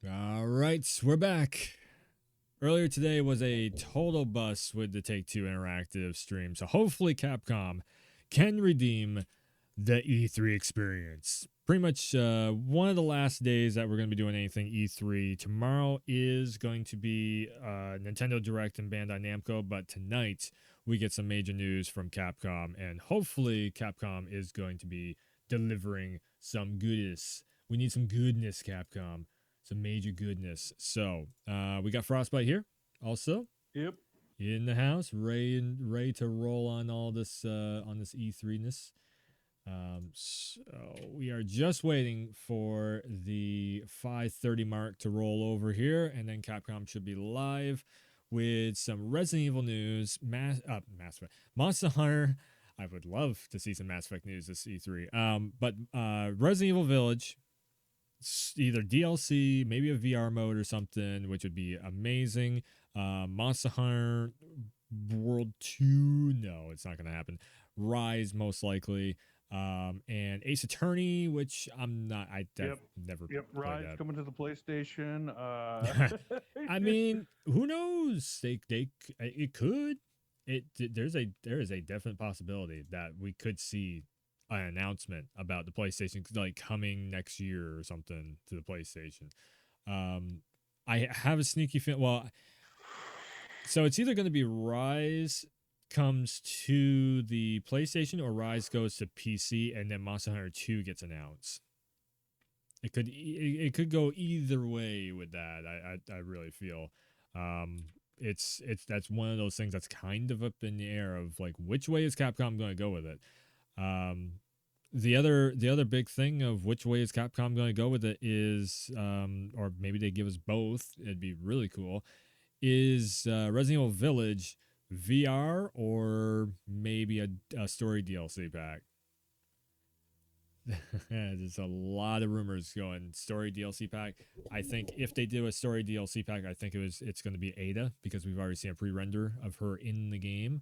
All right, we're back. Earlier today was a total bust with the Take-Two Interactive stream, so hopefully Capcom can redeem the E3 experience. Pretty much one of the last days that we're going to be doing anything E3. Tomorrow is going to be Nintendo Direct and Bandai Namco, but tonight we get some major news from Capcom, and hopefully Capcom is going to be delivering some goodness. We need some goodness, Capcom, some major goodness. So we got Frostbite here, also Yep. in the house, ready to roll on this E3ness. So we are just waiting for the 5:30 mark to roll over here, and then Capcom should be live with some Resident Evil news. Mass Effect, Monster Hunter. I would love to see some Mass Effect news this E3. But Resident Evil Village, either DLC, maybe a VR mode or something, which would be amazing. Monster Hunter World 2, no, it's not going to happen. Rise, most likely. And Ace Attorney, which I'm not, Yep. never Yep. played Rise coming to the PlayStation. that. I mean, who knows? It could. There is a definite possibility that we could see an announcement about the PlayStation like coming next year or something to the PlayStation. Um, I have a sneaky feeling. Well, so it's either going to be Rise comes to the PlayStation or Rise goes to PC, and then Monster Hunter 2 gets announced. It could go either way with that. I really feel. It's that's one of those things that's kind of up in the air of like which way is Capcom going to go with it. Um, the other big thing of which way is Capcom going to go with it is, or maybe they give us both. It'd be really cool. Is Resident Evil Village VR or maybe a story DLC pack? There's a lot of rumors going story DLC pack. I think if they do a story DLC pack, I think it's going to be Ada because we've already seen a pre-render of her in the game.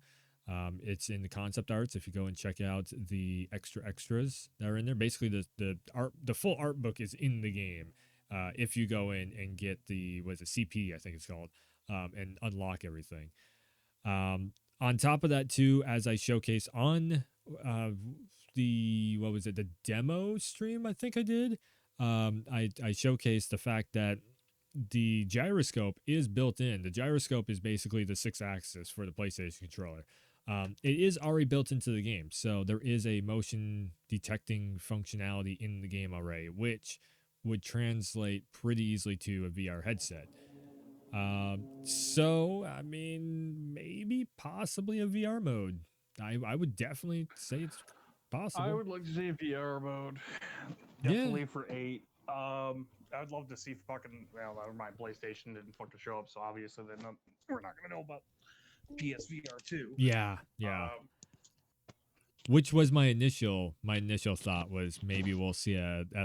It's in the concept arts. If you go and check out the extras that are in there, basically the full art book is in the game. If you go in and get the what is it CP, I think it's called, and unlock everything. On top of that, too, as I showcase on the what was it the demo stream, I think I did. I showcased the fact that the gyroscope is built in. The gyroscope is basically the 6-axis for the PlayStation controller. It is already built into the game, so there is a motion detecting functionality in the game already, which would translate pretty easily to a VR headset. So I mean, maybe possibly a VR mode. I would definitely say it's I possible. would like to see a VR mode. Yeah, Definitely for 8. I'd love to see fucking. Well, never mind. PlayStation didn't fucking show up, so obviously we're not going to know about PSVR 2. yeah. Which was my initial thought was maybe we'll see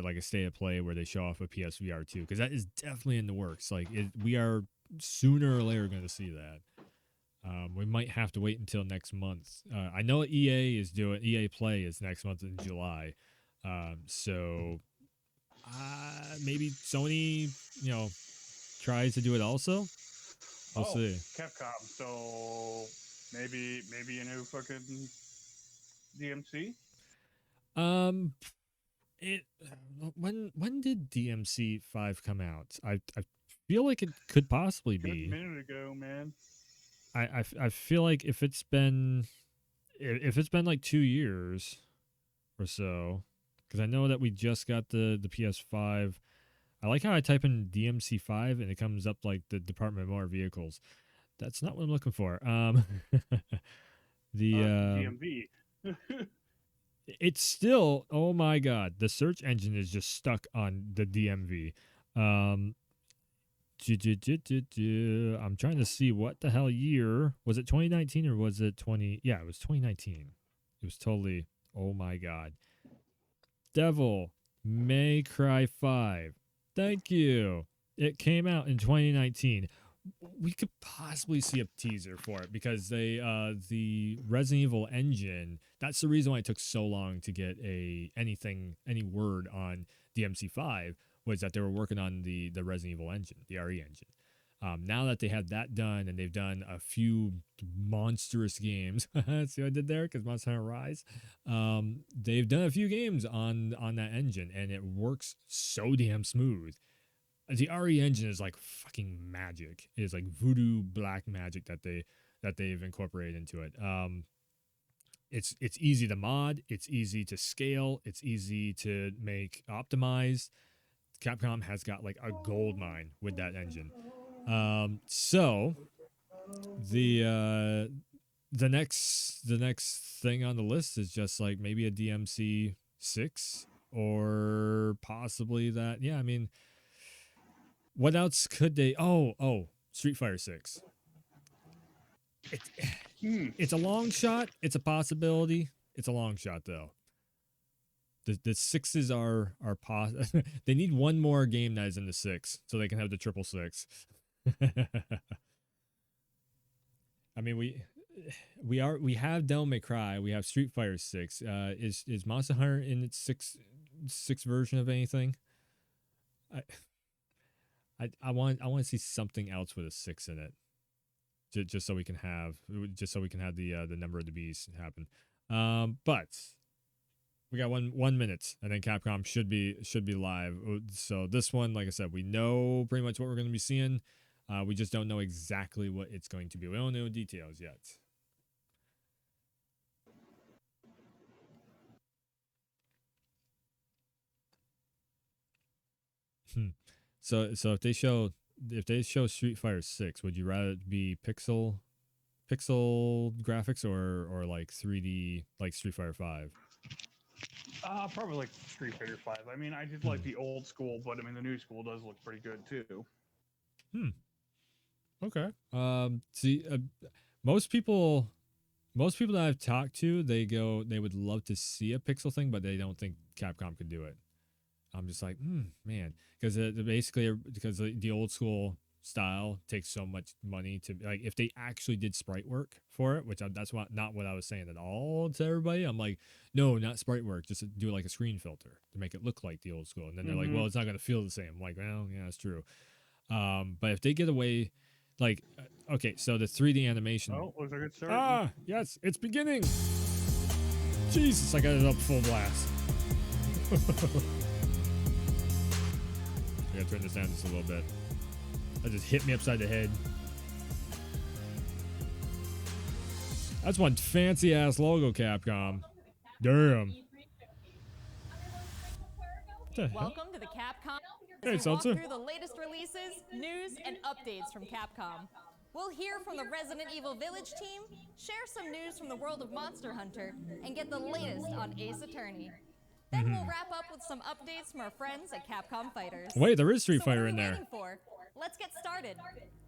like a state of play where they show off a PSVR 2 because that is definitely in the works. Like we are sooner or later going to see that. We might have to wait until next month. I know EA is doing EA Play is next month in July. So maybe Sony, tries to do it also. We'll Oh, see. Capcom. So maybe a new fucking DMC. Um, it when did DMC 5 come out? I feel like it could possibly Good be. minute ago, man. I feel like if it's been like 2 years or so, because I know that we just got the PS5. I like how I type in DMC 5 and it comes up like the Department of Motor Vehicles. That's not what I'm looking for. The DMV. it's still, oh my god, the search engine is just stuck on the DMV. Um, I'm trying to see what the hell year was it 2019 or was it 20? Yeah, it was 2019. It was totally, oh my god. Devil May Cry 5. Thank you. It came out in 2019. We could possibly see a teaser for it because the Resident Evil engine, that's the reason why it took so long to get any word on DMC5 was that they were working on the Resident Evil engine, the RE engine. Now that they had that done and they've done a few monstrous games, see what I did there? Because Monster Hunter Rise, they've done a few games on that engine and it works so damn smooth. The RE engine is like fucking magic. It is like voodoo black magic that they've incorporated into it. It's easy to mod, it's easy to scale, it's easy to make optimized. Capcom has got like a gold mine with that engine. So the next thing on the list is just like maybe a DMC 6 or possibly that. Yeah, I mean, what else could they? Oh, Street Fighter 6. It's a long shot. It's a possibility. It's a long shot though. The sixes are they need one more game that is in the 6 so they can have the triple 6. I mean, we have Devil May Cry, we have Street Fighter 6. Is Monster Hunter in its six version of anything? I want to see something else with a 6 in it. Just so we can have the number of the beast happen. But we got one minute, and then Capcom should be live. So this one, like I said, we know pretty much what we're going to be seeing. We just don't know exactly what it's going to be. We don't know details yet. So if they show Street Fighter 6, would you rather it be pixel graphics or like 3D like Street Fighter 5? Probably like Street Fighter 5. I mean, I did like the old school, but I mean the new school does look pretty good too. Okay. See, most people that I've talked to, they would love to see a pixel thing, but they don't think Capcom could do it. I'm just like, man, because basically because the old school style takes so much money to like if they actually did sprite work for it, which that's not what I was saying at all to everybody. I'm like, no, not sprite work, just do like a screen filter to make it look like the old school. And then they're like, well, it's not going to feel the same. I'm like, well, yeah, that's true. But if they get away, like, okay, so the 3D animation. Oh, looks like it's starting. Yes, it's beginning. Jesus, I got it up full blast. I gotta turn this down just a little bit. That just hit me upside the head. That's one fancy ass logo, Capcom. Damn. Welcome to the CAPCOM. Hey, as we walk Seltzer. through the latest releases, news, and updates from Capcom. We'll hear from the Resident Evil Village team, share some news from the world of Monster Hunter, and get the latest on Ace Attorney. Then we'll wrap up with some updates from our friends at Capcom Fighters. Wait, there is Street So Fighter what are in we there. waiting for? Let's get started.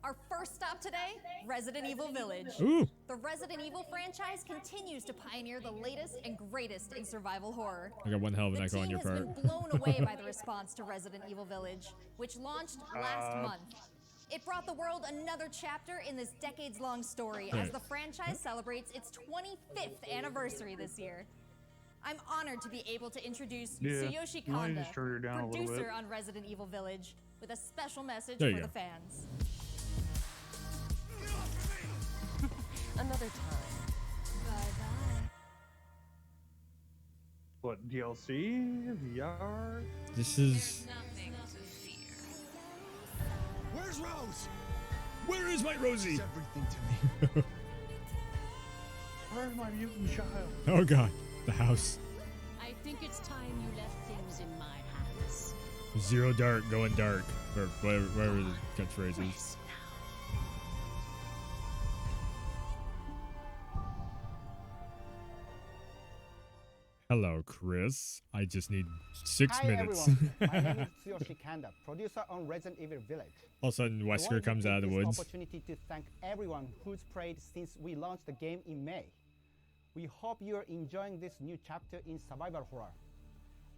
Our first stop today, Resident Evil Village. Ooh. The Resident Evil franchise continues to pioneer the latest and greatest in survival horror. I got one hell of an The echo on team your has part. been blown away by the response to Resident Evil Village, which launched last month. It brought the world another chapter in this decades-long story as the franchise celebrates its 25th anniversary this year. I'm honored to be able to introduce Tsuyoshi Kanda, producer on Resident Evil Village, with a special message for the fans. Another time. Bye-bye. What, DLC? VR? This is... Nothing to fear. Where's Rose? Where is my Rosie? It's everything to me. Where's my mutant child? Oh god, the house. I think it's time you left things in my hands. Zero dark, going dark. Or whatever the catchphrase is. Rest now. Hello, Chris. I just need 6 Hi minutes. everyone, my name is Tsuyoshi Kanda, producer on Resident Evil Village. All of a sudden, I Wesker wanted to comes take out of the this woods. opportunity to thank everyone who's prayed since we launched the game in May. We hope you are enjoying this new chapter in survival horror.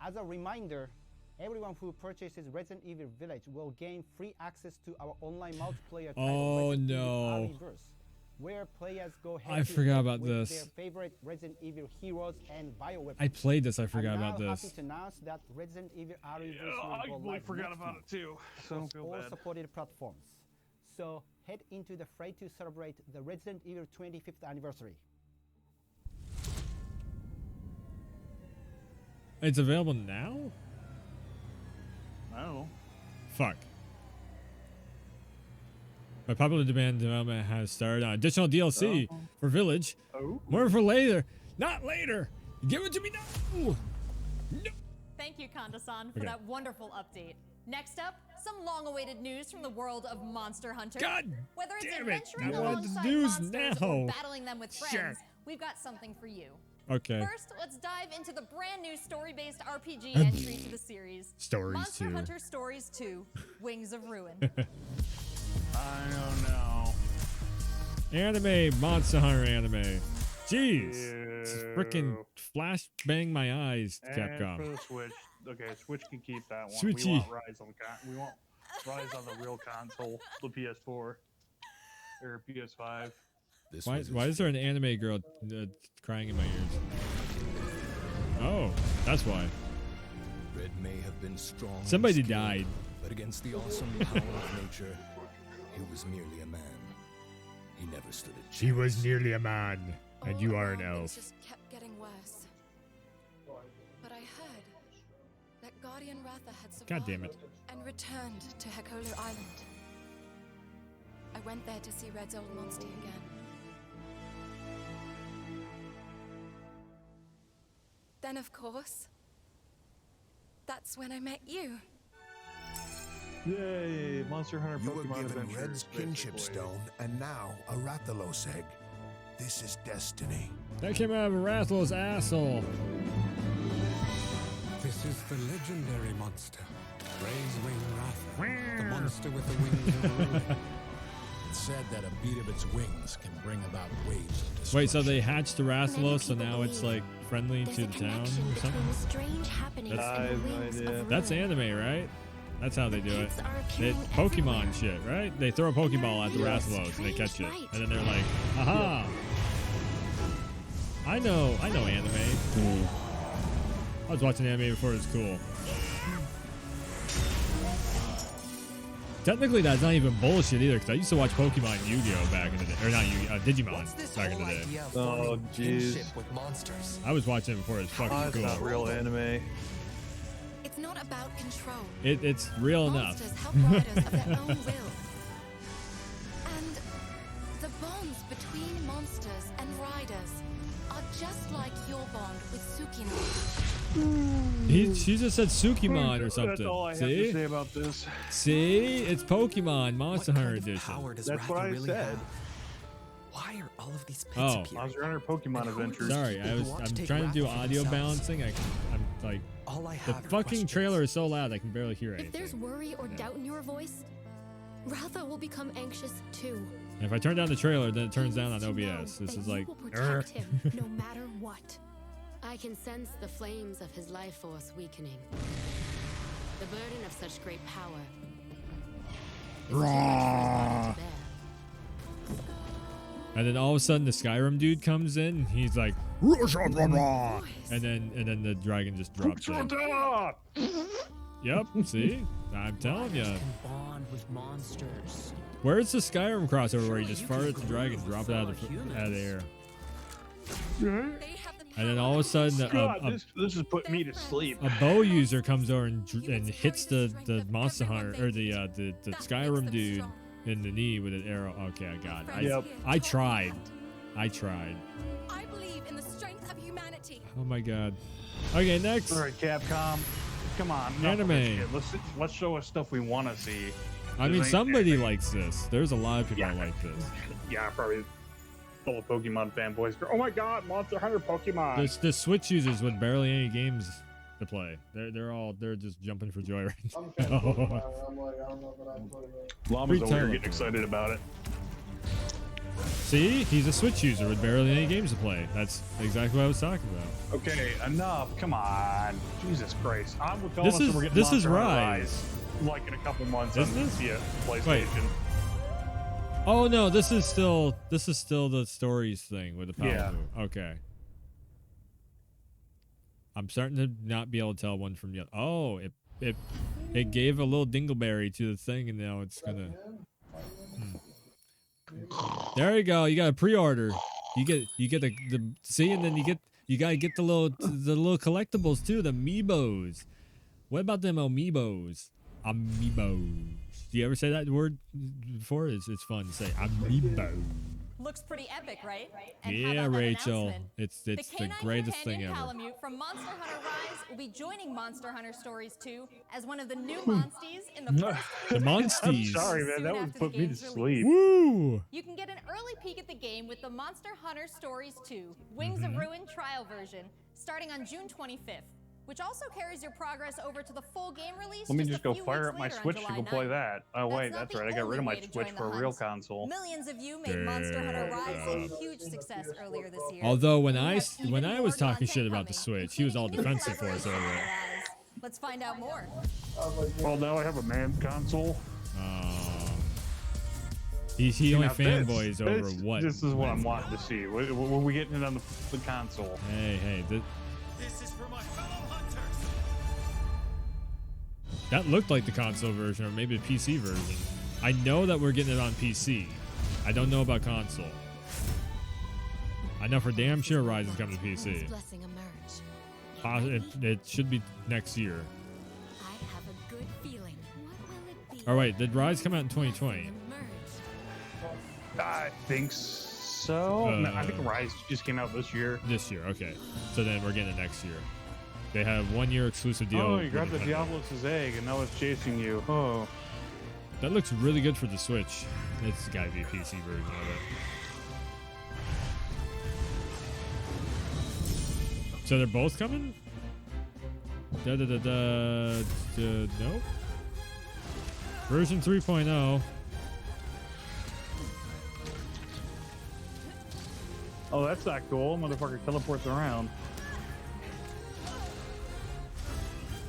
As a reminder, everyone who purchases Resident Evil Village will gain free access to our online multiplayer title Oh, Resident Evil no. REverse. where players go I head to forgot head about with this. their favorite Resident Evil heroes and bioweapons. I played this. I forgot I'm about now this. happy to announce that Resident Evil RE Yeah, will I go completely live forgot next about month it too. So I don't feel all bad. supported platforms. So head into the fray to celebrate the Resident Evil 25th anniversary. It's available now? I don't know. Fuck. By popular demand, development has started on additional DLC for Village. Oh. More for later. Not later. Give it to me now. No. Thank you, Kanda-san, for Okay. that wonderful update. Next up, some long-awaited news from the world of Monster Hunter. God Whether it's damn it. adventuring I want the alongside news monsters now. or battling them with friends, Sure. we've got something for you. Okay. First, let's dive into the brand new story-based RPG entry to the series. Stories Monster 2. Hunter Stories 2: Wings of Ruin. I don't know. Anime, Monster Hunter anime. Jeez. It's freaking Ew. flash bang my eyes, And for Capcom. the Switch, okay, Switch can keep that one. Switchy. We want Rise on we want Rise on the real console, the PS4 or PS5. This Why, was why its is there an anime girl crying in my ears? Oh, that's why. Red may have been strong. and Somebody skilled, died. But against the awesome power of nature, he was merely a man. He never stood a chance. She was nearly a man, and you are an All along, elf. Things just kept getting worse. But I heard that Guardian Ratha had survived God damn it. and returned to Hekolu Island. I went there to see Red's old monster again. Then, of course, that's when I met you. Yay! Monster Hunter You were Pokemon given Adventures. Red's kinship basically. stone and now a Rathalos egg. This is destiny. That came out of Rathlow's asshole. This is the legendary monster, Ray's Wing Ratha, the monster with the wings of ruin. It's said that a beat of its wings can bring about waves of destruction. Wait, so they hatched the Many Rathalos, so people now it's believe like friendly There's to a the town connection or between something? strange happenings I and have the no wings idea. of That's ruin. anime, right? That's how they do it. Kids are They, appearing Pokemon everywhere. shit, right? They throw a Pokeball at the Yes, Rathalos and they catch it. strange light. And then they're like, aha! I know anime. I was watching anime before it was cool. Technically, that's not even bullshit either, because I used to watch Pokemon Yu-Gi-Oh! Back in the day. Or not Yu-Gi-Oh! Digimon back in the day. Oh, jeez. with monsters? I was watching it before it was fucking That's cool. not real anime. It's not about control. It's real enough. Monsters help riders of their own will. And the bonds between monsters and riders are just like your bond with Sukino. She just said Sukimon or something. That's all I have to See? say about this. See? It's Pokemon Monster Hunter Edition. That's what I said. Why are all of these pets Oh. appearing? Monster Hunter Pokemon And who are Adventures. these Sorry, people I'm who want to take trying to do Ratha for audio themselves? balancing. I'm like, All I the have are fucking questions. trailer is so loud I can barely hear If there's anything. worry or doubt in your voice, Ratha will become anxious too. And if I turn down the trailer, then it turns down on He needs to know OBS. This that is you like, will protect him no matter what. I can sense the flames of his life force weakening. The burden of such great power is too much for his body to bear. and then all of a sudden the Skyrim dude comes in. And he's like, and then the dragon just drops in. Yep, see, I'm telling you. Can bond with monsters. Where's the Skyrim crossover where you Surely just you fart can at the dragon, grow drop it out fellow of the humans. air, They have the and then power all of a to sudden God, this is putting me to sleep. a bow user comes over and hits the Monster Hunter or the Skyrim dude in the knee with an arrow. Okay, I got it. Yep. I tried. I tried. I believe in the strength of humanity. Oh my god. Okay, next. All right, Capcom. Come on. enough of Anime. this shit. Let's show us stuff we want to see. I mean, This ain't somebody anime. likes this. There's a lot of people that Yeah. like this. Yeah, probably full of Pokemon fanboys. Oh my God, Monster Hunter Pokemon. The Switch users with barely any games to play. They're just jumping for joy right now. Llama's Free over here talent. getting excited about it. See, he's a Switch user with barely any games to play. That's exactly what I was talking about. Okay, enough. Come on. Jesus Christ. I'm with This is- we're getting this is Monster Hunter Rise. like in a couple months Is on this? PlayStation. Oh no, this is still the stories thing with the power Yeah. move. Okay. I'm starting to not be able to tell one from the other. Oh, it gave a little dingleberry to the thing, and now it's gonna. There you go. You got a pre-order. You get the see, and then you gotta get the little collectibles too, the amiibos. What about them amiibos? Amiibos. Do you ever say that word before? It's fun to say amiibo. Looks pretty epic, right? And how Yeah, about that Rachel. announcement? It's The the canine greatest thing companion ever. Palamute from Monster Hunter Rise will be joining Monster Hunter Stories 2 as one of the new Monsties in the first The I'm Monsties. sorry, man. soon That would after the put me to game's release. sleep. Woo! You can get an early peek at the game with the Monster Hunter Stories 2 Wings of Ruin trial version starting on June 25th, which also carries your progress over to the full game release. Let me a just go few fire weeks up my later on Switch to July go play 9th. that. Oh wait, not that's the right. I got rid of only my way to Switch join for a the real hunt. console. Millions of you made Monster Hunter Rise a huge success earlier this year. Although when And we I have when even I more was talking content shit about the coming, Switch, he was all including new defensive for us over collaborations on it. Rise. Let's find out more. Well, now I have a man console. He only Now fanboys over what? This is what I'm wanting to see. What we getting it on the console? Hey, This is for my fellow hunters. that looked like the console version or maybe the PC version. I know that we're getting it on PC. I don't know about console. I know for damn sure Rise is coming to PC. Blessing emerge. It should be next year. I have a good feeling. What will it be? All right, did Rise come out in 2020? I think so. No, I think Rise just came out this year. This year, okay. So then we're getting it next year. They have 1 year exclusive deal. Oh, you with grabbed the Nintendo. Diablos' egg, and now it's chasing you. Oh. That looks really good for the Switch. It's gotta be a PC version of it. So they're both coming? Nope. Version 3.0. Oh, that's not cool. Motherfucker teleports around.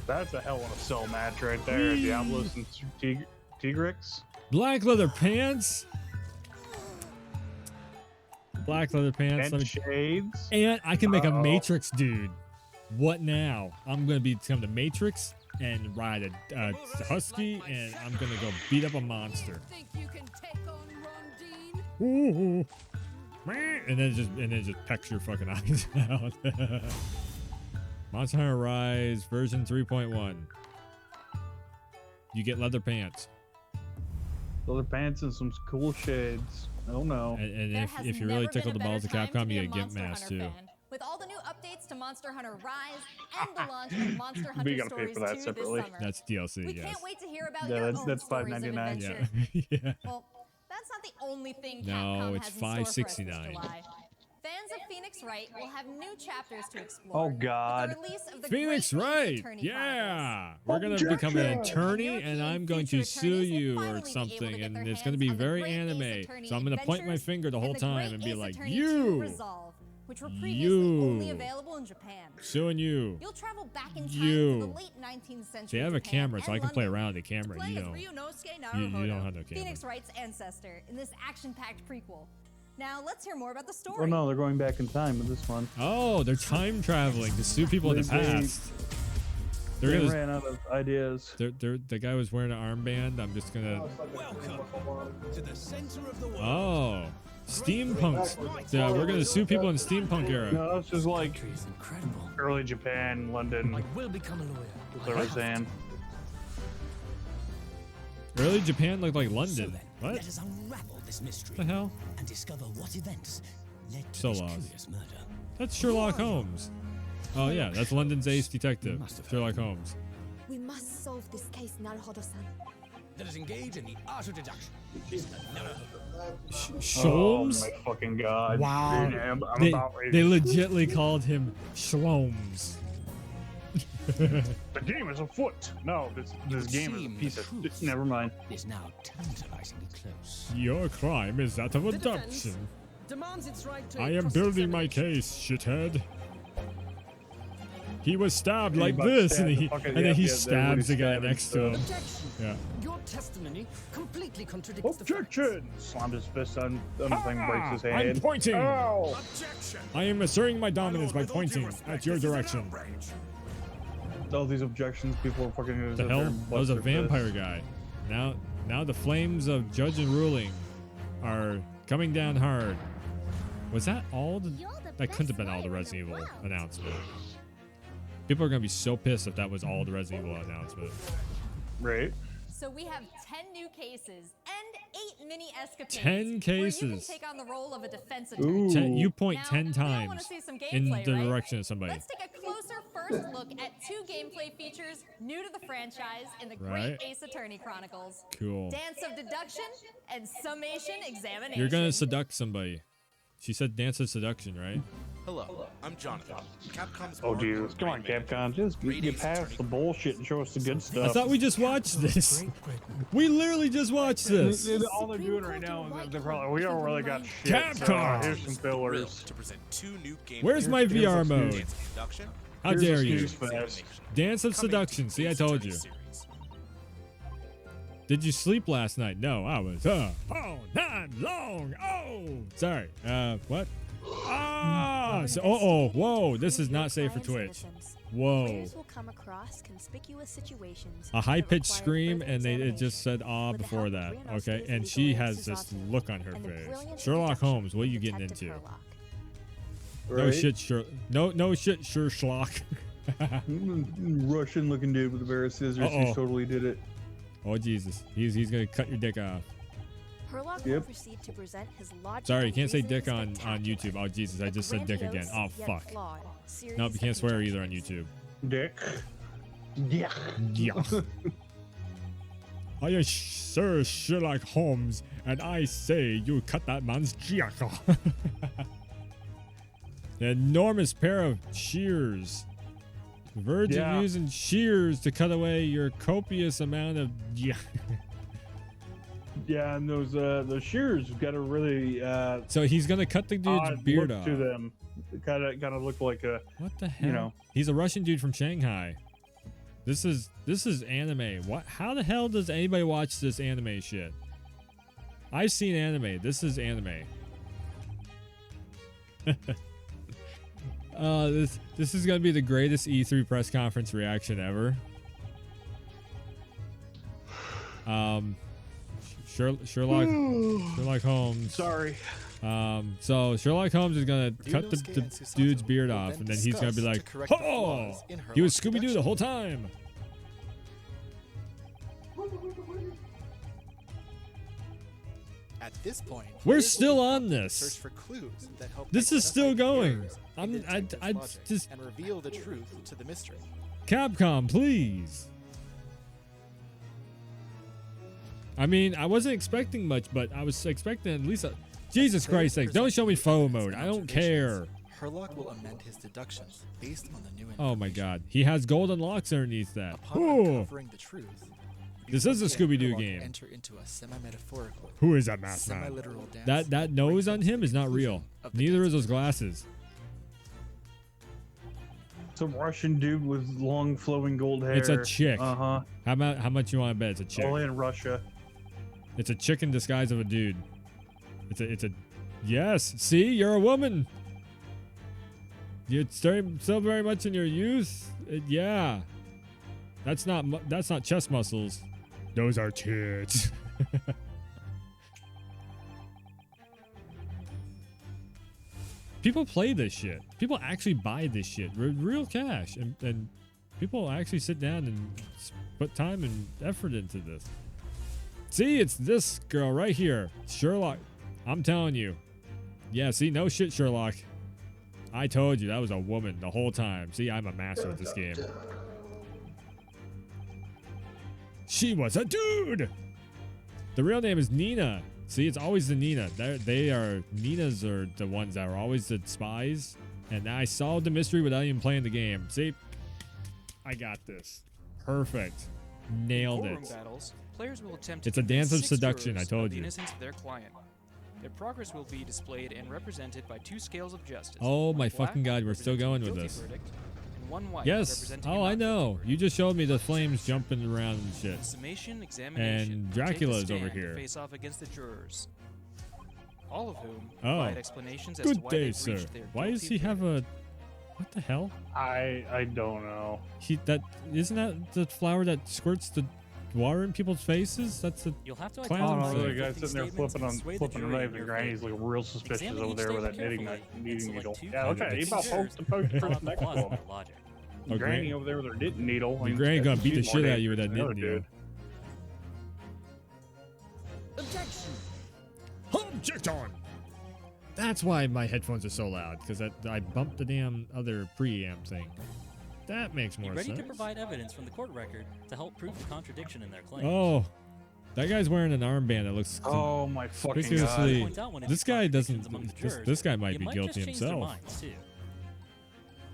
That's a hell of a cell match right there. Whee! Diablos and Tigrix. Black leather pants. Black leather pants. And shades. And I can make a Matrix dude. What now? I'm gonna become the Matrix and ride a husky, and I'm gonna go beat up a monster. Think you can take on Rondine? Ooh. And then just pecks your fucking eyes out. Monster Hunter Rise version 3.1. You get leather pants. Leather pants and some cool shades. Oh no. And There has if you really never been tickle a the better balls of time to Capcom, be you a get Gimp Monster Mask Hunter too. fan. With all the new updates to Monster Hunter Rise and the launch of Monster Hunter We gotta pay Stories for that 2 separately. this summer. That's DLC, We yes. can't wait to hear about Yeah, your that's- own that's stories of $5.99. adventure. Yeah. Well, that's not the only thing No, Capcom it's has in store for us this $5.69. July. Fans of Phoenix Wright will have new chapters to explore. Oh, God. With the release of the Phoenix Great Wright, Attorney Chronicles. yeah. We're gonna become an attorney, and I'm going to sue you or something, and it's gonna be very anime. So I'm gonna point my finger the whole time and be like, you, Resolve, which were previously you, only available in Japan. suing you. You'll travel back in time You. to the late 19th century. See, I have a Japan camera, so and I can play London around the camera. to play You as don't. Ryunosuke You Naruhodo, don't have no camera. Phoenix Wright's ancestor, in this action-packed prequel. Now let's hear more about the story. Oh no, they're going back in time with this one. Oh, they're time traveling to sue people in the They- past. They They're gonna. ran out of ideas. The guy was wearing an armband. I'm just gonna. Welcome to the center of the world. Oh, steampunks. Yeah, we're gonna sue people in the steampunk era. No, it's just like Country is incredible. early Japan, London. I will become a lawyer. That's what I was saying. Early Japan looked like So London. then, What? let us unravel this mystery The hell? and discover what events led to So this lost. curious murder. That's Sherlock Holmes. Oh yeah, that's London's ace detective, Must have heard Sherlock Holmes. We must solve this case, Naruhodo-san. Let us engage in the art of deduction. Oh Sholmes? my fucking god. Wow. Dude, I'm They, about ready. they legitly called him Shlomes. The game is afoot. No, this game is a piece of. Never mind. Is now tantalizingly close. Your crime is that of The defense adoption. demands its right to I am building my case, shithead. He was stabbed He like about this, stabbed and the he fucking- and then yeah, he yeah, stabs the guy stabbing next to him. Objection! Yeah. Your testimony completely contradicts the facts. Objection! Slammed his fist on the thing, breaks his hand. I'm pointing. Ow! I am asserting my dominance by pointing at your direction. All these objections, people are fucking. The hell? That was a vampire guy. Now the flames of judge and ruling are coming down hard. Was that all the? That couldn't have been all the Resident Evil announcement. People are gonna be so pissed if that was all the Resident Evil announcement. Right. So we have 10 new cases and 8 mini escapades. 10 Where you cases. can take on the role of a defense attorney. You point Now, 10 we all times wanna see some in gameplay, the right? direction of somebody. Let's take a closer first look at 2 gameplay features new to the franchise in the Right. Great Ace Attorney Chronicles. Cool. Dance of Deduction and Summation Examination. You're gonna seduct somebody. She said dance of seduction, right? Hello, I'm Jonathan. Capcom's Oh, dude. Come on, Capcom. Just get past the bullshit and show us the good stuff. I thought we just watched this. We literally just watched this. All they're doing right now is they're probably, we don't really got shit. Capcom! So, here's some fillers. to present 2 new games. Where's my VR mode? Dance of Seduction. How Here's a dare you? snooze fest. Dance of Coming seduction. to See, I Ace told Attorney you. series. Did you sleep last night? No, I was all night long. Oh, sorry. What? Ah, so, whoa. This is not safe for Twitch. Whoa. Players will come across conspicuous situations A high that pitched require scream, further and it examination. just said ah With the before help that. of Okay, Reno's and legal she has services this office look on her and the face. brilliant Sherlock deduction Holmes, what are you of getting Detective into? Herlock. No Right? shit, no shit, Sherlock. Russian looking dude with a pair of scissors. Uh-oh. He totally did it. Oh Jesus, he's gonna cut your dick off. Herlock will Yep. proceed to present his logical Sorry, you can't say dick reasoning on YouTube. Oh Jesus, I but just said dick again. grandiose Oh yet fuck. flawed series Nope, you of can't swear either on conjectures. YouTube. Dick. Yeah. Yeah. I am Sir Sherlock Holmes, and I say you cut that man's jack off. An enormous pair of shears. Virgin Yeah. using shears to cut away your copious amount of. Yeah. Yeah, and those shears got a really So he's gonna cut the dude's odd beard look off. to them. Kind of look like a. What the hell? You know. He's a Russian dude from Shanghai. This is anime. What? How the hell does anybody watch this anime shit? I've seen anime. This is anime. This is gonna be the greatest E3 press conference reaction ever. Sherlock Holmes. Sorry. So Sherlock Holmes is gonna cut the dude's beard off, and then he's gonna be like, "Oh, he was Scooby Doo the whole time." At this point, We're players will still be on prompted to this. search for clues that help This is still identify going. errors in I'm the I detective's logic just and reveal the truth to the mystery. Capcom, please. I mean, I wasn't expecting much, but I was expecting at least a. Jesus Christ sake, don't show me faux mode. I don't care. Herlock will amend his deductions based on the new information. Oh my god. He has golden locks underneath that. Upon Ooh. uncovering the truth, This is a Yusuke and Scooby-Doo Herlock game. Enter into a semi-metaphorical, Who is that masked man? semi-literal dance That nose on him is not real. of the Neither is dance those glasses. Some Russian dude with long flowing gold hair. It's a chick. Uh-huh. How much you want to bet it's a chick? Only in Russia. It's a chick in disguise of a dude. It's a yes. See, you're a woman. You're still very much in your youth. Yeah. That's not chest muscles. Those are tits. People play this shit. People actually buy this shit. Real cash. And people actually sit down and put time and effort into this. See, it's this girl right here. Sherlock. I'm telling you. Yeah, see, no shit, Sherlock. I told you that was a woman the whole time. See, I'm a master at this game. She was a dude. The real name is Nina. See, it's always the Nina. Ninas are the ones that are always the spies. And I solved the mystery without even playing the game. See, I got this. Perfect. Nailed Courtroom it. battles, players will attempt It's to a dance of convince 6 seduction, jurors I told of the you. innocence of their client. Their progress will be displayed and represented by 2 scales of justice. Oh one my black, fucking god, we're still representing going with guilty this. verdict, and one white. Yes. representing Oh, a I non- know. You just showed me the flames jumping around and shit. Summation, examination. And take a Dracula's over stand to here. Face off against the jurors. All of whom Oh. provide explanations as to Good why day, they've sir. reached their Why does guilty he have a... What the hell? I don't know. Isn't that the flower that squirts the water in people's faces? That's the You'll have to clown Oh, thing. the guy sitting there flipping a knife, and Granny's looking real suspicious Examine over each there with that statement knitting carefully needle. and select two Yeah, okay. He about contradicting poked the post errors. person next to Plausible him. logic. Oh, Granny over there with her knitting needle. Your granny gonna beat the shit out of you with that knitting needle. Objection. Objection! That's why my headphones are so loud, because I bumped the damn other preamp thing. That makes Be more ready sense. to provide evidence from the court record to help prove the contradiction in their claims. Oh, that guy's wearing an armband that looks. Oh my fucking conspicuously- Point out when This guy contradictions doesn't. among the This, jurors, this guy might you be might guilty just change their himself. minds, too.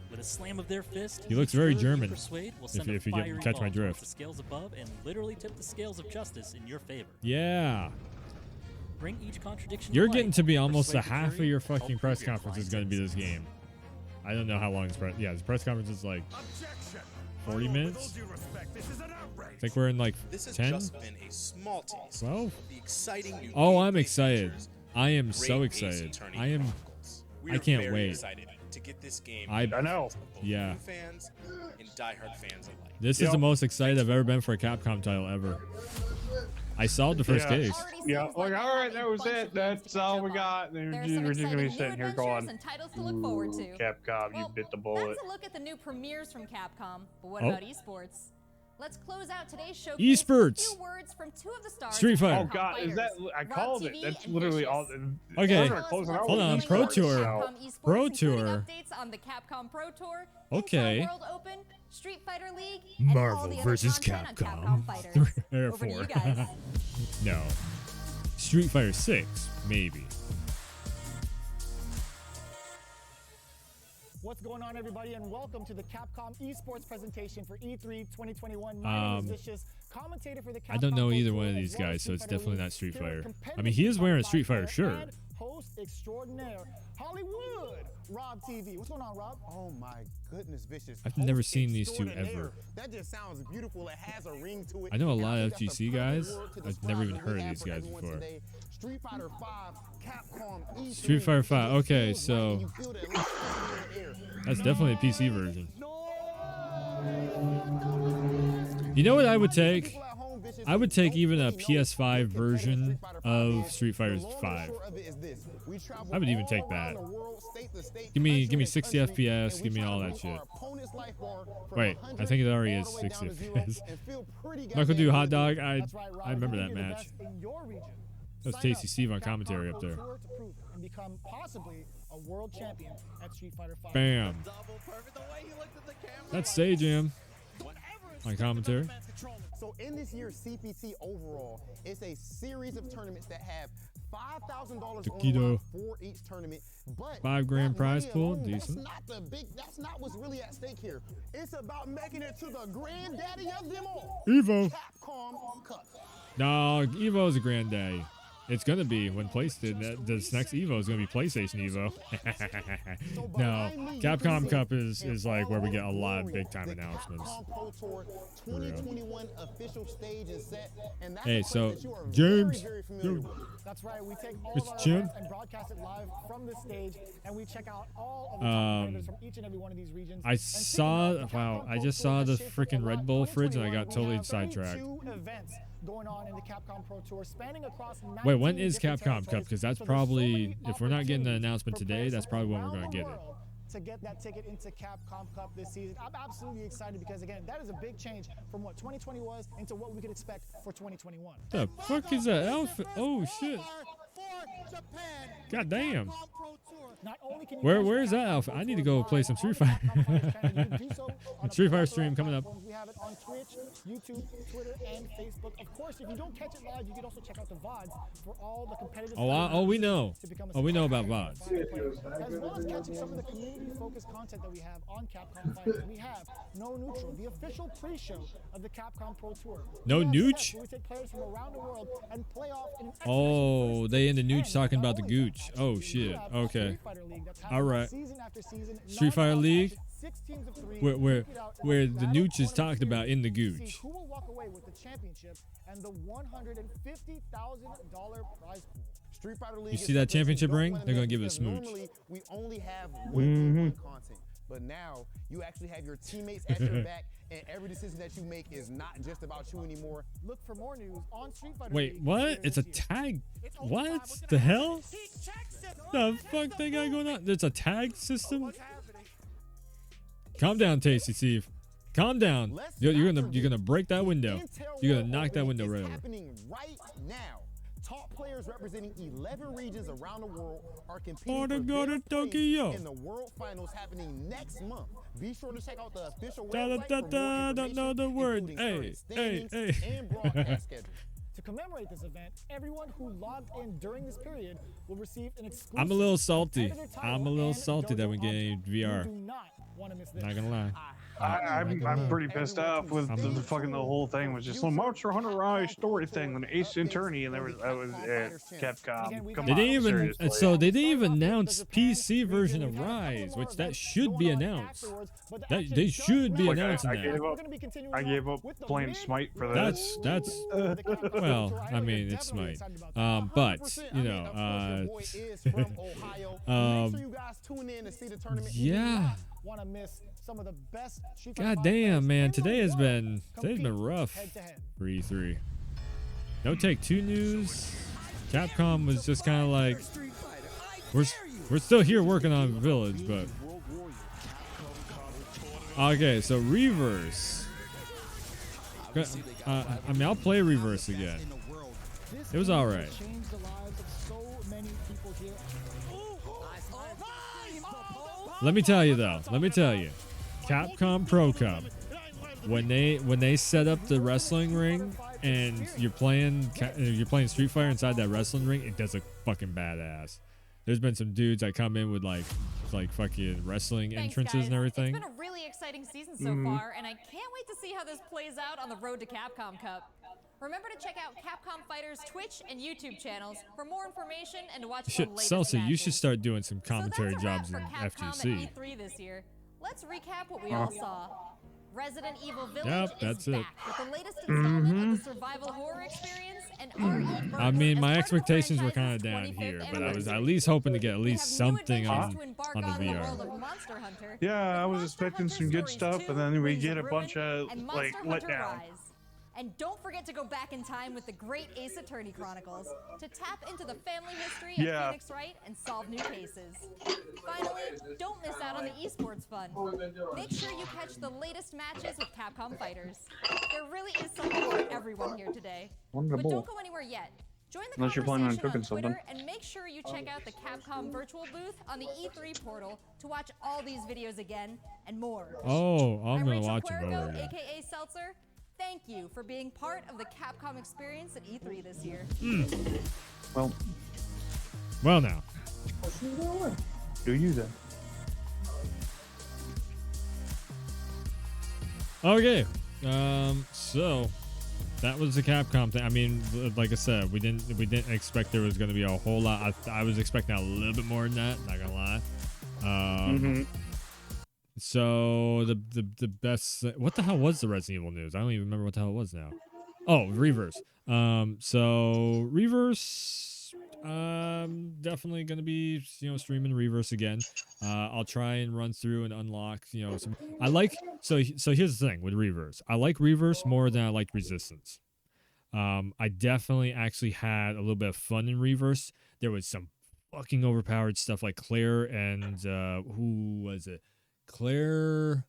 With a slam of their fist, He looks each very juror you German, persuade will if send you- a if you get- fiery catch my ball towards drift. The scales above and literally tip the scales of justice in your favor. Yeah. Bring each contradiction. You're to getting light, to be almost a persuade the half of jury, your help fucking prove press your conference is client's going to be this game. I don't know how long this press. Yeah, this press conference is like 40 minutes. I think we're in like This has 10, just been a small taste. 12. The exciting new Oh, I'm gameplay excited. features, I am great so Ace excited. Attorney I am. Chronicles. We I are can't very wait. excited to get this game. I know. for both Yeah. new fans and diehard fans alike. This is the most excited I've ever been for a Capcom title ever. I solved the first case. Yeah, like, all right, that was it. That's all we got. We're just gonna be sitting here going, and titles to look forward to. Capcom, you bit the bullet. That's a look at the new premieres from Capcom. But what Oh. about esports? Let's close out today's showcase Esports. with a few words from two of the stars. Street of Fighter. Oh God, is that? I called it. That's literally all. Okay. We're closing out Hold with on. esports, Pro Tour. so- Pro including Tour. updates on the Capcom Pro Tour, Okay. Intel World Open, Street Fighter League, and all Marvel the other versus content on Capcom. Capcom Fighters. 3 or Over to 4. you guys. No. Street Fighter 6, maybe. What's going on, everybody, and welcome to the Capcom esports presentation for E3 2021. My name is Vicious, commentator for the Capcom I don't know Pro either Tour, one of as these well as guys, so Street it's Fighter definitely League. not Street Here with Fighter. I competitive mean, he is wearing a Capcom Street Fighter player shirt. and host extraordinaire, Hollywood, Rob TV. What's going on, Rob? Oh my goodness, Vicious. I've never Host seen these two extraordinaire. ever. That just sounds beautiful. It has a ring to it. I know a And lot of think that's the FGC perfect guys. word to I've describe never even what we heard of have these for guys everyone before. today. Street Fighter 5, Capcom E3. Street Fighter 5. It Okay, feels so right. You feel the electricity in the air. that's definitely a PC version. You know what I would take? I would take even a PS5 version of Street Fighter 5. I would even take that. Give me 60 FPS. Give me all that shit. Wait, I think it already is 60 FPS. Knuckle Do Hot Dog. I remember that match. That was Tasty Steve on commentary up there. And become possibly a world champion at Street Fighter 5. Bam. That's Sage Jam on commentary. So in this year's CPT overall, it's a series of tournaments that have $5,000 on the Taquito. line for each tournament. But $5 grand that prize money pool, alone, decent. That's not what's really at stake here. It's about making it to the granddaddy of them all. Evo. Capcom Cup. No, Evo's a granddaddy. It's gonna be when PlayStation. This next Evo is gonna be PlayStation Evo. No, Capcom Cup is like where we get a lot of big time announcements. Capcom Pro Tour 2021 official stage and set, and that's Hey, a place so that you are James, very familiar yo, with. That's right. We take all It's of our Jim. events and broadcast it live from this stage, and we check out all of the top competitors from each and every one of these regions. I saw. Wow, I just saw the freaking Red Bull fridge and I got totally sidetracked. 2 events going on in the Capcom Pro Tour, spanning across 19 Wait, when is different Capcom Cup? territories. Because that's So there's so probably, many if we're not getting the opportunities announcement for today, players that's from probably when we're around gonna the get it. world to get that ticket into Capcom Cup this season. I'm absolutely excited because, again, that is a big change from what 2020 was into what we could expect for 2021. The fuck is that outfit? Oh shit! God damn! Not only can you Where is that outfit? I need to go play some Street Fighter. Street Fighter stream coming up. We have it on Twitch, YouTube, Twitter, and Facebook. Of course, if you don't catch it live, you can also check out the VODs for all the competitive. We know. Oh, we know about VODs. As well as catching some of the community-focused content that we have on Capcom Fighters. We have No Neutral, the official pre-show of the Capcom Pro Tour. No We have Nooch? sets where we take players from around the world and play off in an Oh, they into Nooch talking talking about the gooch. Oh shit. Okay. Street Fighter League that's All happening right. season after season, Street Fighter non-stop League, action, 6 teams of 3, where duke it out in where a the battle nooch is tournament talked about in the series to gooch. see who will walk away with the championship and the $150,000 prize pool. Street Fighter League You is see that something championship don't ring? wanna They're gonna miss give it a because smooch. Normally, we only have one content, but now you actually have your teammates at your back, and every decision that you make is not just about you anymore. Look for more news on Street Fighter Wait, League what? later It's a this year. tag. What the hell? The fuck they got going on? There's a tag system. Calm down, Tasty Steve. Calm down. You're gonna break that window. You're gonna knock that window right over. Happening right now. Top players representing 11 regions around the world are competing for Go to their place Tokyo. in the World Finals happening next month. Be sure to check out the official Da, website da, for da, more don't know information, the word. including Hey, current standings hey. and broadcast schedule. To commemorate this event, everyone who logged in during this period will receive an exclusive I'm a little salty. competitor title I'm a little and salty that we dojo get option. VR. You do not want to miss this. Not gonna lie. I'm pretty pissed off with the fucking the whole thing was just a Monster Hunter Rise story thing with Ace Attorney, and that was Capcom. Come They on, didn't even seriously. so they didn't even announce PC version of Rise, which that should be announced. That they should be Like, announcing I that. I gave up playing Smite for that. That's well, I mean it's Smite, but you know, yeah. Want to miss some of the best Street Fighter God V damn, players man, in the today's world been compete rough head-to-head. for E3. No Take-Two news. Capcom was just kind of like, we're still here working on Village, but okay. So Reverse. I mean, I'll play Reverse again. It was all right. Changed the lives of so many people here. Let me tell you though. Let me tell you, Capcom Pro Cup, when they set up the wrestling ring and you're playing Street Fighter inside that wrestling ring, it does look fucking badass. There's been some dudes that come in with like fucking wrestling Thanks, entrances guys. and everything. It's been a really exciting season so far, and I can't wait to see how this plays out on the road to Capcom Cup. Remember to check out Capcom Fighters' Twitch and YouTube channels for more information and to watch the Shit, latest Celsa, you matches. should start doing some So commentary that's a wrap jobs in for Capcom FGC. at E3 this year. Let's recap what we all saw. Resident Evil Village Yep, that's is it. back with the latest installment of the survival horror experience and RE I mean, my as part of the expectations were franchise's kind of down 25th here, but I was anniversary. at least hoping to get at We least have new something adventures on to embark the on in the world VR. of Monster Hunter, Yeah, I was Monster expecting Hunter some good Stories stuff, 2, and then we Wings get a of bunch Ruin, of and like Monster let Hunter down. Rise. And don't forget to go back in time with the great Ace Attorney Chronicles to tap into the family history of Yeah. Phoenix Wright and solve new cases. Finally, don't miss out on the esports fun. Make sure you catch the latest matches with Capcom Fighters. There really is something for everyone here today. But Wonderful. don't go anywhere yet. Join the Unless you're planning on conversation cooking Twitter something. and make sure you check out the Capcom virtual booth on the E3 portal to watch all these videos again and more. Oh, I'm gonna Rachel watch them Cuervo, over again. aka Seltzer. Thank you for being part of the Capcom experience at E3 this year. Well, now. Do you then? Okay. So that was the Capcom thing. I mean, like I said, we didn't expect there was going to be a whole lot. I was expecting a little bit more than that. Not gonna lie. So the best. What the hell was the Resident Evil news? I don't even remember what the hell it was now. Oh, Reverse. So Reverse. Definitely gonna be streaming Reverse again. I'll try and run through and unlock some. I like so here's the thing with Reverse. I like Reverse more than I like Resistance. I definitely actually had a little bit of fun in Reverse. There was some fucking overpowered stuff like Claire and who was it? Claire.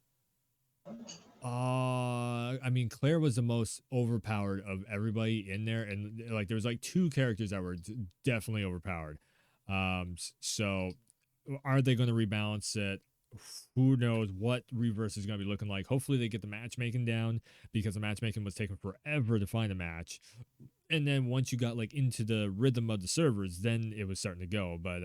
I mean, Claire was the most overpowered of everybody in there, and like there was like two characters that were definitely overpowered. So are they going to rebalance it? Who knows what Reverse is going to be looking like? Hopefully they get the matchmaking down, because the matchmaking was taking forever to find a match. And then once you got like into the rhythm of the servers, then it was starting to go. But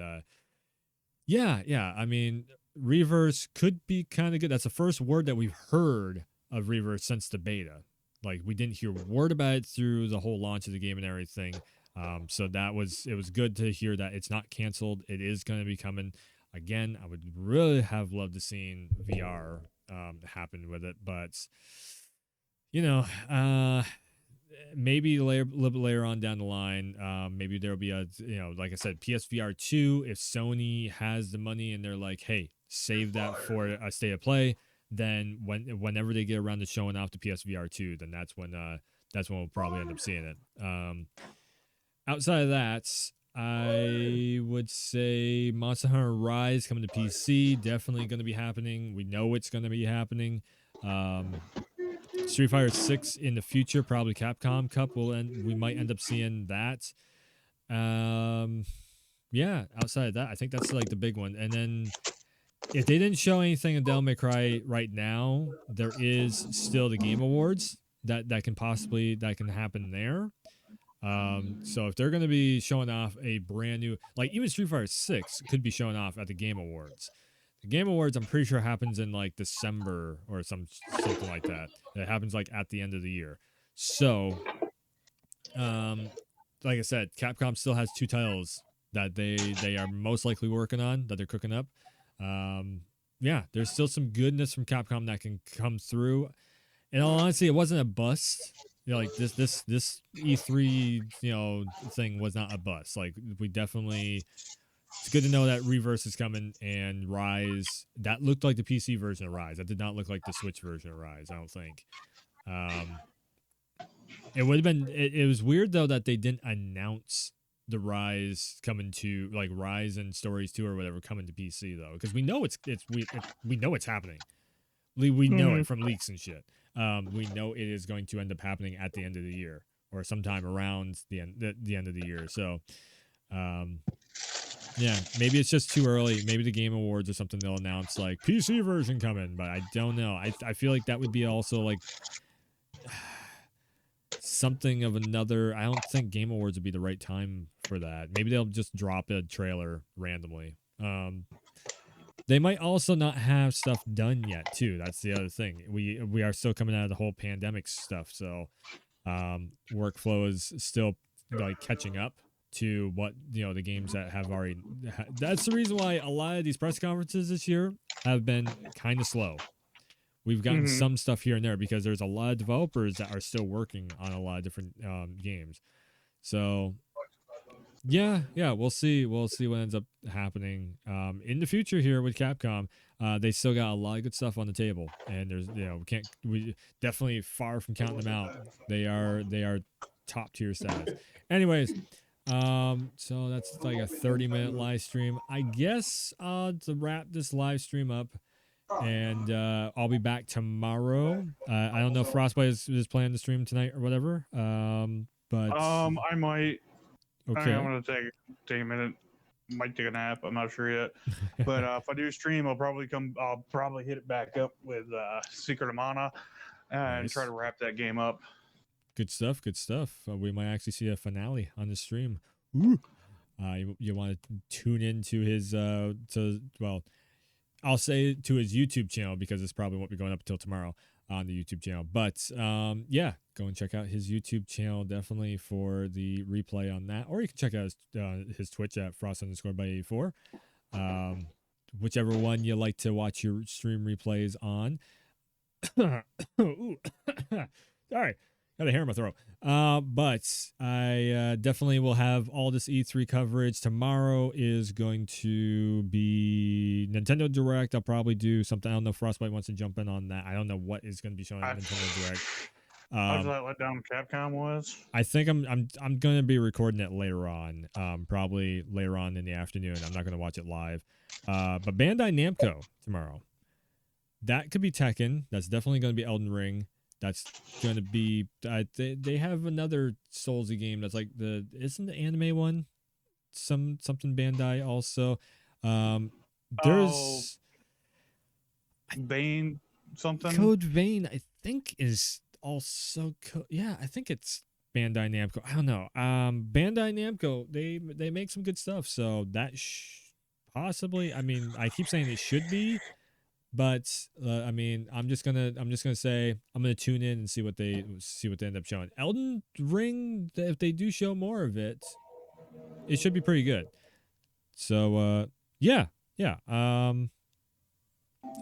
yeah. I mean, Reverse could be kind of good. That's the first word that we've heard of Reverse since the beta. Like, we didn't hear word about it through the whole launch of the game and everything. So it was good to hear that it's not canceled. It is going to be coming. Again, I would really have loved to seen VR happen with it, but maybe a little bit later on down the line, maybe there'll be like I said, PSVR 2. If Sony has the money and they're like, hey, save that for a state of play, then whenever they get around to showing off the PSVR 2, then that's when we'll probably end up seeing it. Outside of that, I would say Monster Hunter Rise coming to PC, definitely going to be happening. We know it's going to be happening. Street Fighter 6 in the future, probably Capcom Cup we might end up seeing that. Yeah, outside of that, I think that's like the big one. And then if they didn't show anything in Devil May Cry right now, there is still the Game Awards that can happen there. So if they're going to be showing off a brand new, like even Street Fighter 6 could be showing off at the Game Awards. The Game Awards, I'm pretty sure happens in like December or something like that. It happens like at the end of the year. So, like I said, Capcom still has 2 titles that they are most likely working on, that they're cooking up. Yeah, there's still some goodness from Capcom that can come through. In all honesty, it wasn't a bust. Like this E3 thing was not a bust. Like we definitely. It's good to know that Reverse is coming and Rise. That looked like the PC version of Rise. That did not look like the Switch version of Rise, I don't think. It would have been. It was weird though that they didn't announce the Rise coming to like Rise and Stories 2 or whatever coming to PC though, because we know we know it's happening. We know it from leaks and shit. We know it is going to end up happening at the end of the year or sometime around the end of the year. So. Yeah, maybe it's just too early. Maybe the Game Awards or something they'll announce like PC version coming, but I don't know. I feel like that would be also like something of another. I don't think Game Awards would be the right time for that. Maybe they'll just drop a trailer randomly. They might also not have stuff done yet too. That's the other thing. We are still coming out of the whole pandemic stuff, so workflow is still like catching up to what the games that have already that's the reason why a lot of these press conferences this year have been kind of slow. We've gotten some stuff here and there because there's a lot of developers that are still working on a lot of different games. So yeah, we'll see what ends up happening in the future here with Capcom. They still got a lot of good stuff on the table, and there's we definitely far from counting them out. They are top tier status. Anyways, so that's like a 30-minute live stream. I guess to wrap this live stream up, and I'll be back tomorrow. I don't know if Frostbite is planning to stream tonight or whatever. But I might. Okay. I'm gonna take a minute. Might take a nap. I'm not sure yet. But if I do stream, I'll probably hit it back up with Secret of Mana and try to wrap that game up. Good stuff. We might actually see a finale on the stream. Ooh. You want to tune into his I'll say to his YouTube channel because it's probably won't be going up until tomorrow on the YouTube channel. But yeah, go and check out his YouTube channel definitely for the replay on that, or you can check out his Twitch at Frost_by84. Whichever one you like to watch your stream replays on. Ooh. Sorry. Got a hair in my throat. But I definitely will have all this E3 coverage. Tomorrow is going to be Nintendo Direct. I'll probably do something. I don't know if Frostbite wants to jump in on that. I don't know what is going to be showing on Nintendo Direct. How's that letdown Capcom was? I think I'm going to be recording it later on. Probably later on in the afternoon. I'm not going to watch it live. But Bandai Namco tomorrow. That could be Tekken. That's definitely going to be Elden Ring. That's going to be they have another Soulsy game that's like isn't the anime one something Bandai also. There's Vein something. Code Vein I think is also I think it's Bandai Namco. I don't know. Bandai Namco they make some good stuff, so that possibly, I mean, I keep saying it should be But I mean, I'm just gonna say I'm gonna tune in and see what they end up showing. Elden Ring, if they do show more of it, it should be pretty good. So yeah.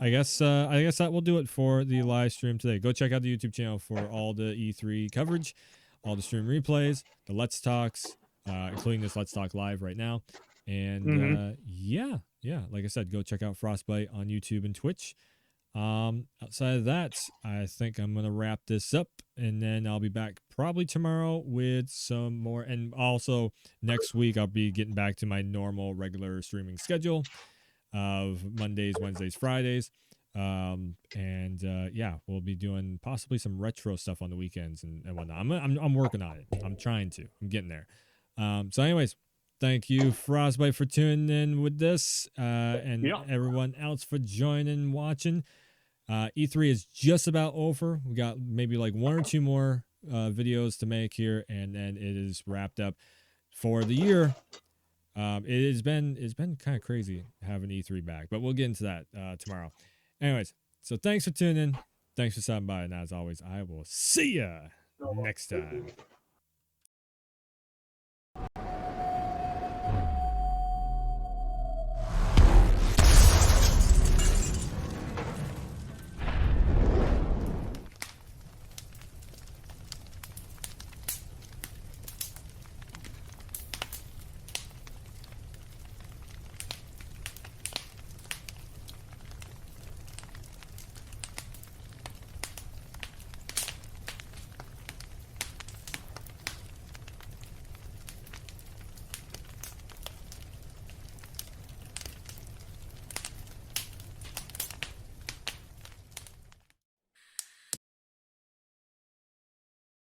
I guess that will do it for the live stream today. Go check out the YouTube channel for all the E3 coverage, all the stream replays, the Let's Talks, including this Let's Talk live right now. And yeah, like I said, go check out Frostbite on YouTube and Twitch. Outside of that, I think I'm gonna wrap this up, and then I'll be back probably tomorrow with some more. And also next week, I'll be getting back to my normal regular streaming schedule of Mondays, Wednesdays, Fridays. Yeah, we'll be doing possibly some retro stuff on the weekends and whatnot. I'm working on it. I'm trying to. I'm getting there. So anyways, thank you, Frostbite, for tuning in with this, and everyone else for joining and watching. E3 is just about over. We got maybe like one or two more videos to make here, and then it is wrapped up for the year. It's been kind of crazy having E3 back, but we'll get into that tomorrow. Anyways, so thanks for tuning in. Thanks for stopping by, and as always, I will see ya next time.